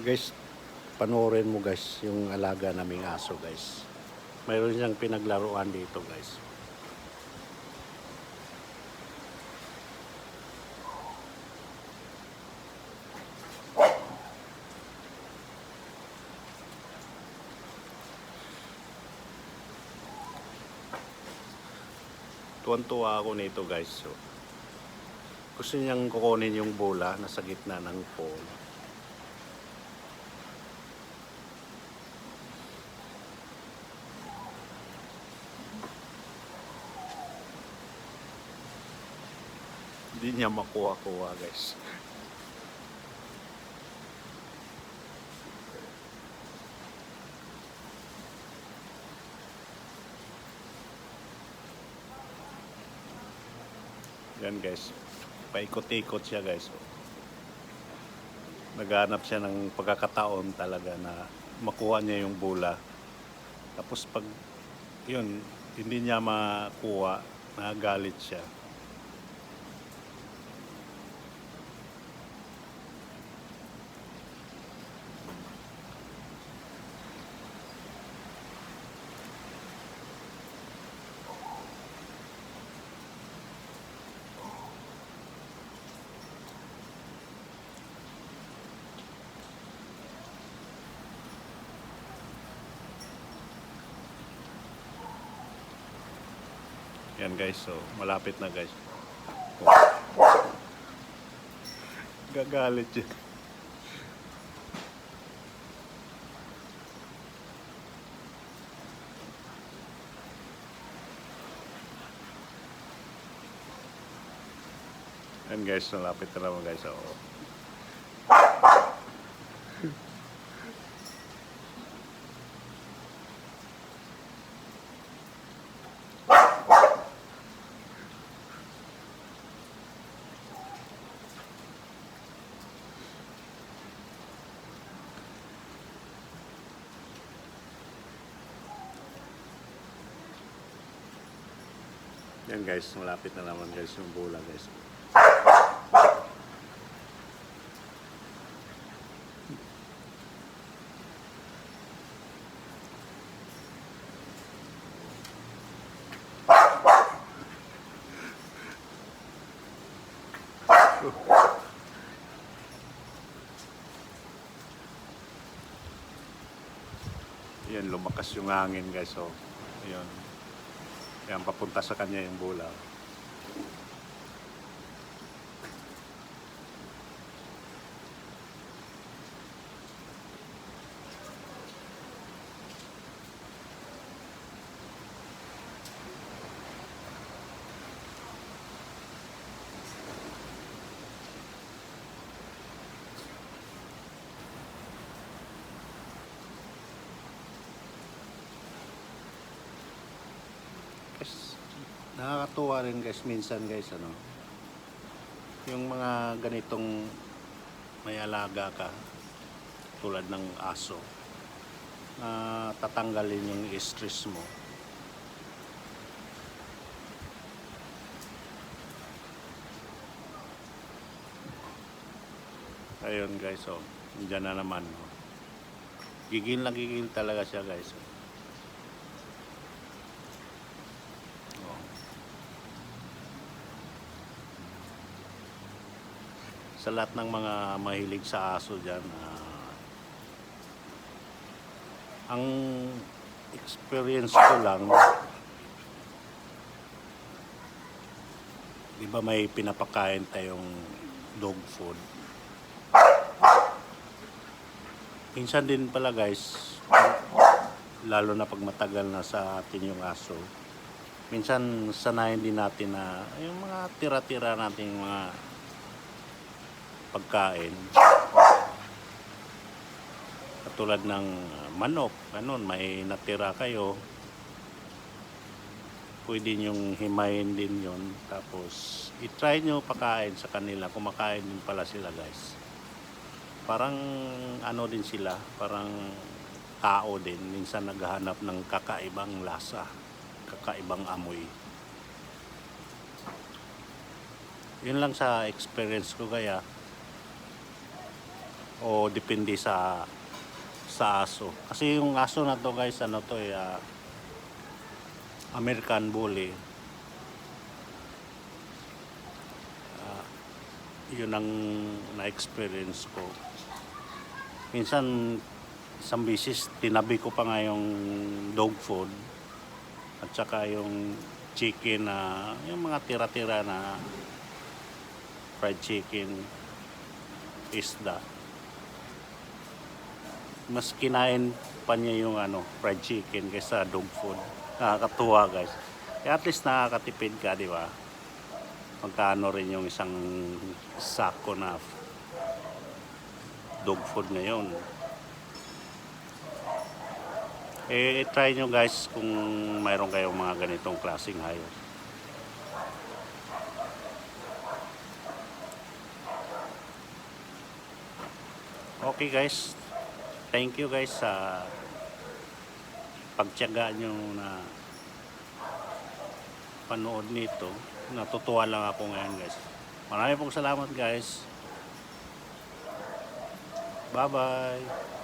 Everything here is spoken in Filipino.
Guys, panoorin mo guys yung alaga naming aso guys. Mayroon siyang pinaglaruan dito guys. Tuwan-tuwa ako nito guys. So, gusto niyang kukunin yung bola na sa gitna ng pole. Hindi niya makuha-kuha guys. Yan guys, paikot-ikot siya guys. Naghanap siya ng pagkakataon talaga na makuha niya yung bola. Tapos pag yun, hindi niya makuha, nagalit siya. Yan guys, so malapit na guys. Gagalit siya. Yan guys, malapit na naman guys. So, yan guys, malapit na naman guys yung bola guys. Yan, lumakas yung hangin guys. So, yun. Yan, papunta sa kanya yung bola. Guys, nakakatuwa rin guys minsan guys ano. Yung mga ganitong may alaga ka tulad ng aso na tatanggalin yung stress mo. Ayun guys, so dyan na naman. Gigil na gigil talaga siya guys. Sa lahat ng mga mahilig sa aso dyan, ang experience ko lang, di ba may pinapakain tayong dog food. Minsan din pala guys, lalo na pag matagal na sa atin yung aso, minsan sanayin din natin na yung mga tira-tira nating mga pagkain katulad ng manok, ganun, may natira kayo, pwede nyong himayin din yon, tapos i-try nyo pakain sa kanila, kumakain din pala sila guys. Parang ano din sila, parang tao din, minsan naghahanap ng kakaibang lasa, kakaibang amoy. Yun lang sa experience ko, kaya o depende sa aso. Kasi yung aso na to guys, ano to American Bully. Yun ang na-experience ko. Minsan, isang bisis, tinabi ko pa nga yung dog food at saka yung chicken na, yung mga tira-tira na fried chicken, isda. Mas kinain pa niya yung fried chicken kaysa dog food. Nakakatuwa guys. Kaya at least nakakatipid ka, di ba? Magkano rin yung isang sako na dog food ngayon. Try nyo guys kung mayroon kayong mga ganitong klaseng hayop. Okay guys, thank you guys sa pagtiyaga nyo na panood nito. Natutuwa lang ako ngayon guys. Maraming pong salamat guys. Bye bye.